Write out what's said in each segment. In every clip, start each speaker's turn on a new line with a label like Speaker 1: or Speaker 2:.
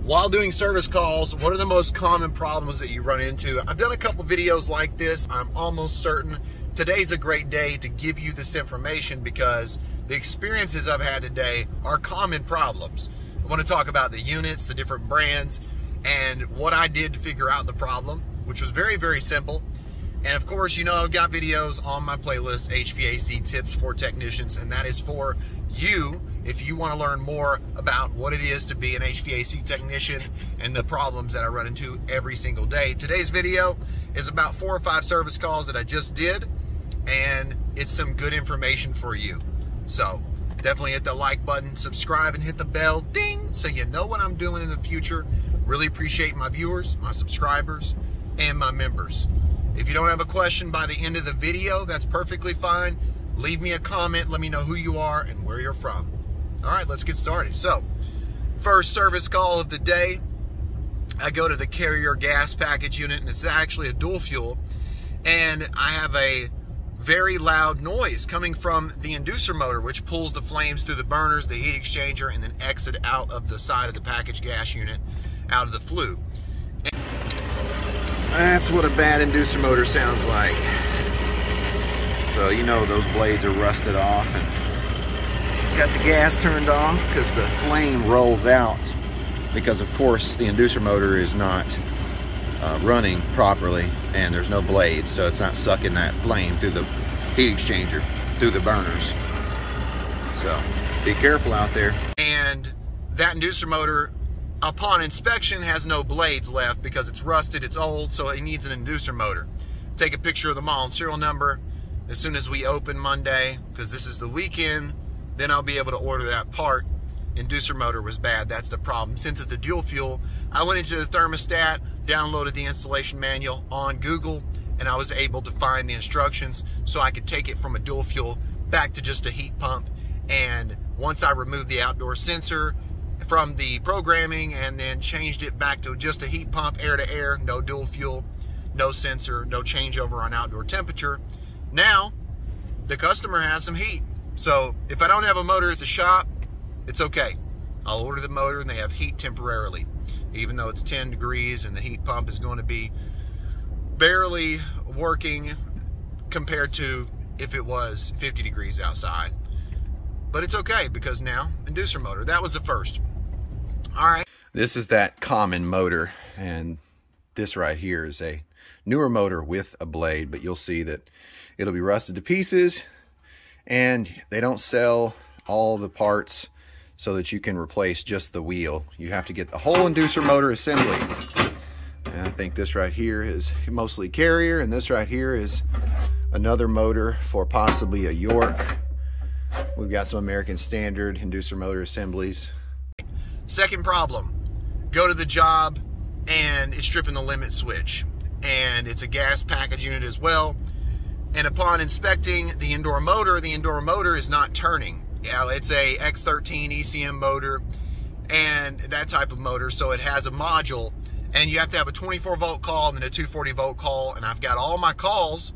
Speaker 1: While doing service calls, what are the most common problems that you run into? I've done a couple videos like this. I'm almost certain today's a great day to give you this information because the experiences I've had today are common problems. I want to talk about the units, the different brands, and what I did to figure out the problem, which was very, very simple. And of course, you know, I've got videos on my playlist, HVAC Tips for Technicians, and that is for you if you want to learn more about what it is to be an HVAC technician and the problems that I run into every single day. Today's video is about 4 or 5 service calls that I just did, and it's some good information for you. So definitely hit the like button, subscribe, and hit the bell, ding, so you know what I'm doing in the future. Really appreciate my viewers, my subscribers, and my members. If you don't have a question by the end of the video, that's perfectly fine. Leave me a comment, let me know who you are and where you're from. All right, let's get started. So, first service call of the day, I go to the Carrier gas package unit, and it's actually a dual fuel, and I have a very loud noise coming from the inducer motor, which pulls the flames through the burners, the heat exchanger, and then exit out of the side of the package gas unit, out of the flue. And that's what a bad inducer motor sounds like. So you know those blades are rusted off, and got the gas turned off because the flame rolls out because of course the inducer motor is not running properly and there's no blades, so it's not sucking that flame through the heat exchanger, through the burners. So be careful out there. And that inducer motor, upon inspection, has no blades left because it's rusted, it's old, so it needs an inducer motor. Take a picture of the model and serial number as soon as we open Monday, because this is the weekend, then I'll be able to order that part. Inducer motor was bad, that's the problem. Since it's a dual fuel, I went into the thermostat, downloaded the installation manual on Google, and I was able to find the instructions so I could take it from a dual fuel back to just a heat pump. And once I removed the outdoor sensor from the programming and then changed it back to just a heat pump, air to air, no dual fuel, no sensor, no changeover on outdoor temperature, now the customer has some heat. So if I don't have a motor at the shop, it's okay. I'll order the motor and they have heat temporarily, even though it's 10 degrees and the heat pump is going to be barely working compared to if it was 50 degrees outside. But it's okay because now inducer motor. That was the first. All right. This is that common motor, and this right here is a newer motor with a blade, but you'll see that it'll be rusted to pieces, and they don't sell all the parts so that you can replace just the wheel. You have to get the whole inducer motor assembly. And I think this right here is mostly Carrier, and this right here is another motor for possibly a York. We've got some American Standard inducer motor assemblies. Second problem, go to the job and it's tripping the limit switch, and it's a gas package unit as well. And upon inspecting the indoor motor is not turning. Yeah, it's a X13 ECM motor and that type of motor, so it has a module, and you have to have a 24 volt call and then a 240 volt call, and I've got all my calls,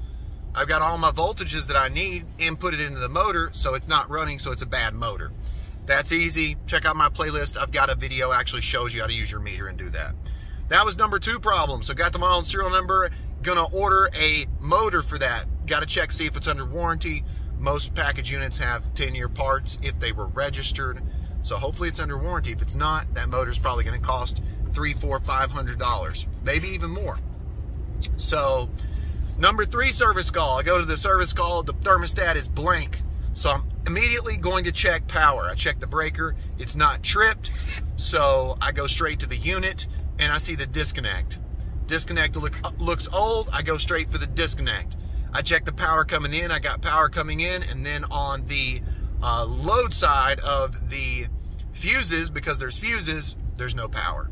Speaker 1: I've got all my voltages that I need inputted into the motor, so it's not running, so it's a bad motor. That's easy. Check out my playlist. I've got a video actually shows you how to use your meter and do that. That was number 2 problem. So got the model and serial number, gonna order a motor for that. Got to check, see if it's under warranty. Most package units have 10-year parts if they were registered, so hopefully it's under warranty. If it's not, that motor's probably going to cost $300, $400, $500, maybe even more. So number 3 service call, I go to the service call, the thermostat is blank, so I'm immediately going to check power. I check the breaker, it's not tripped, so I go straight to the unit and I see the disconnect. Disconnect looks old, I go straight for the disconnect. I check the power coming in, I got power coming in, and then on the load side of the fuses, because there's fuses, there's no power.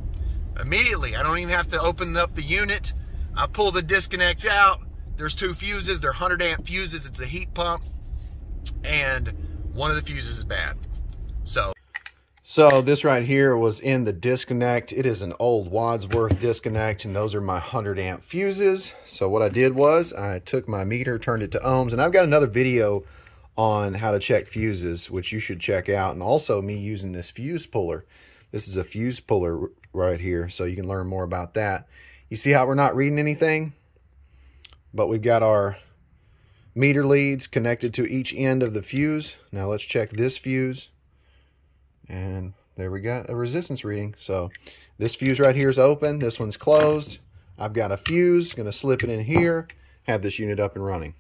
Speaker 1: Immediately, I don't even have to open up the unit. I pull the disconnect out, there's 2 fuses, they're 100 amp fuses, it's a heat pump, and one of the fuses is bad. So this right here was in the disconnect. It is an old Wadsworth disconnect, and those are my 100 amp fuses. So what I did was I took my meter, turned it to ohms, and I've got another video on how to check fuses, which you should check out, and also me using this fuse puller. This is a fuse puller right here so you can learn more about that. You see how we're not reading anything? But we've got our meter leads connected to each end of the fuse. Now let's check this fuse. And there we got a resistance reading. So this fuse right here is open. This one's closed. I've got a fuse. Going to slip it in here. Have this unit up and running.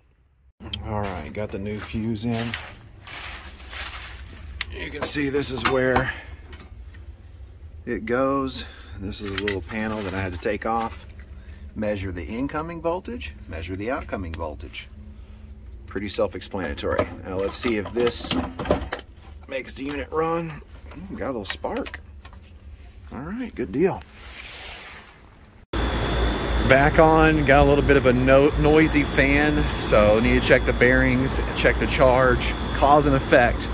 Speaker 1: All right, got the new fuse in. You can see this is where it goes. This is a little panel that I had to take off. Measure the incoming voltage, measure the outgoing voltage. Pretty self-explanatory. Now let's see if this makes the unit run. Got a little spark. All right, good deal. Back on, got a little bit of a noisy fan, so need to check the bearings, check the charge, cause and effect.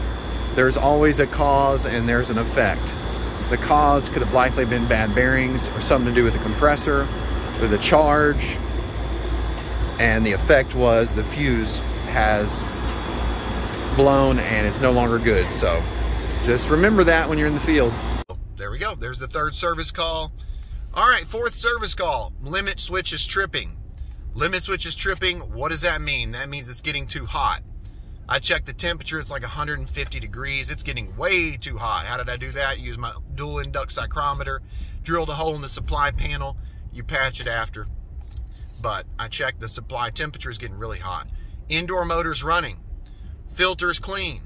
Speaker 1: There's always a cause and there's an effect. The cause could have likely been bad bearings or something to do with the compressor or the charge, and the effect was the fuse has blown and it's no longer good. So just remember that when you're in the field. There we go. There's the third service call. All right, fourth service call. Limit switch is tripping. Limit switch is tripping. What does that mean? That means it's getting too hot. I checked the temperature. It's like 150 degrees. It's getting way too hot. How did I do that? Use my dual induct psychrometer, drilled a hole in the supply panel. You patch it after. But I checked the supply temperature is getting really hot. Indoor motor's running. Filter's clean.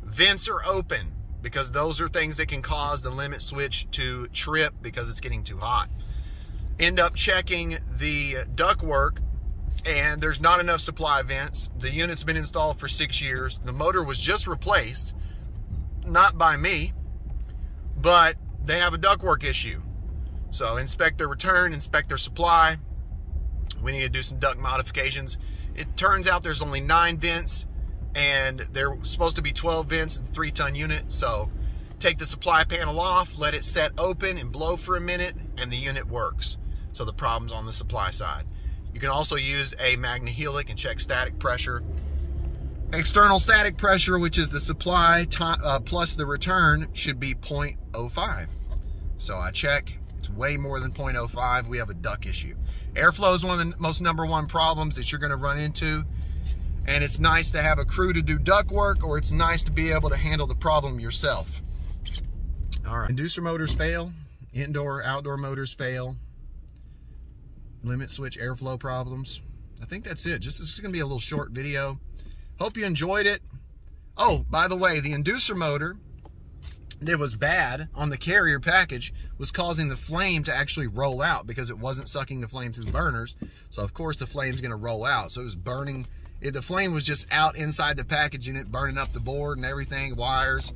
Speaker 1: Vents are open, because those are things that can cause the limit switch to trip because it's getting too hot. End up checking the ductwork, and there's not enough supply vents. The unit's been installed for 6 years. The motor was just replaced, not by me, but they have a ductwork issue. So inspect their return, inspect their supply. We need to do some duct modifications. It turns out there's only 9 vents, and they're supposed to be 12 vents. It's a 3-ton unit. So take the supply panel off, let it set open and blow for a minute, and the unit works. So the problem's on the supply side. You can also use a magnehelic and check static pressure. External static pressure, which is the supply plus the return, should be 0.05. So I check, it's way more than 0.05. We have a duct issue. Airflow is one of the most #1 problems that you're going to run into. And it's nice to have a crew to do duct work, or it's nice to be able to handle the problem yourself. All right. Inducer motors fail. Indoor, outdoor motors fail. Limit switch airflow problems. I think that's it. This is going to be a little short video. Hope you enjoyed it. Oh, by the way, the inducer motor that was bad on the carrier package was causing the flame to actually roll out because it wasn't sucking the flame through the burners. So of course the flame's going to roll out. So it was burning. The flame was just out inside the package unit, burning up the board and everything, wires.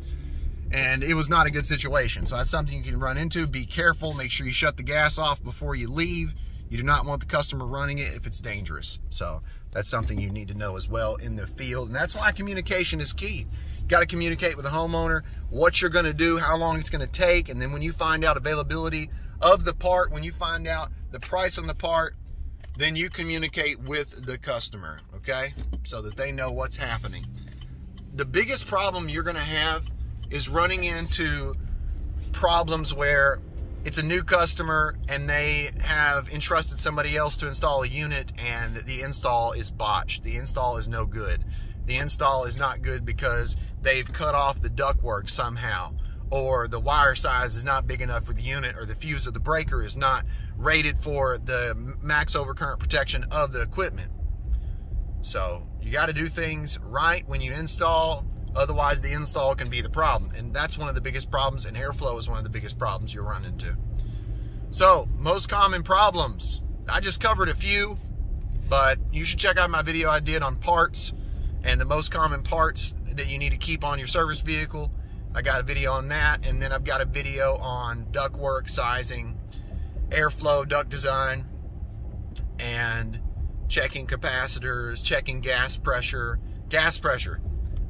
Speaker 1: And it was not a good situation. So that's something you can run into. Be careful. Make sure you shut the gas off before you leave. You do not want the customer running it if it's dangerous. So that's something you need to know as well in the field. And that's why communication is key. You got to communicate with the homeowner what you're going to do, how long it's going to take. And then when you find out availability of the part, when you find out the price on the part, then you communicate with the customer, okay? So that they know what's happening. The biggest problem you're going to have is running into problems where it's a new customer and they have entrusted somebody else to install a unit and the install is botched. The install is no good. The install is not good because they've cut off the ductwork somehow, or the wire size is not big enough for the unit, or the fuse of the breaker is not rated for the max overcurrent protection of the equipment. So you got to do things right when you install. Otherwise, the install can be the problem. And that's one of the biggest problems, and airflow is one of the biggest problems you'll run into. So, most common problems. I just covered a few, but you should check out my video I did on parts and the most common parts that you need to keep on your service vehicle. I got a video on that, and then I've got a video on ductwork, sizing, airflow, duct design, and checking capacitors, checking gas pressure. Gas pressure.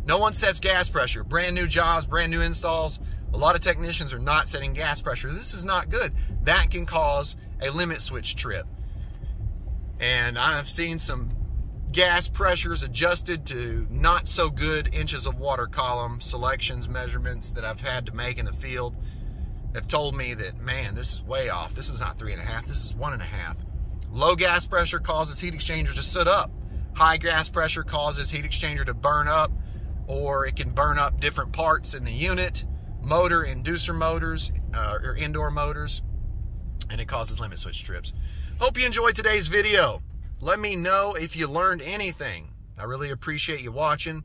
Speaker 1: No one sets gas pressure. Brand new jobs, brand new installs. A lot of technicians are not setting gas pressure. This is not good. That can cause a limit switch trip. And I've seen some gas pressures adjusted to not so good inches of water column selections, measurements that I've had to make in the field. have told me that, man, this is way off. This is not 3.5, this is 1.5. Low gas pressure causes heat exchanger to sit up. High gas pressure causes heat exchanger to burn up, or it can burn up different parts in the unit, motor, inducer motors, or indoor motors, and it causes limit switch trips. Hope you enjoyed today's video. Let me know if you learned anything. I really appreciate you watching.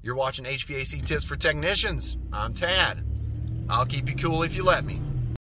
Speaker 1: You're watching HVAC Tips for Technicians. I'm Tad. I'll keep you cool if you let me.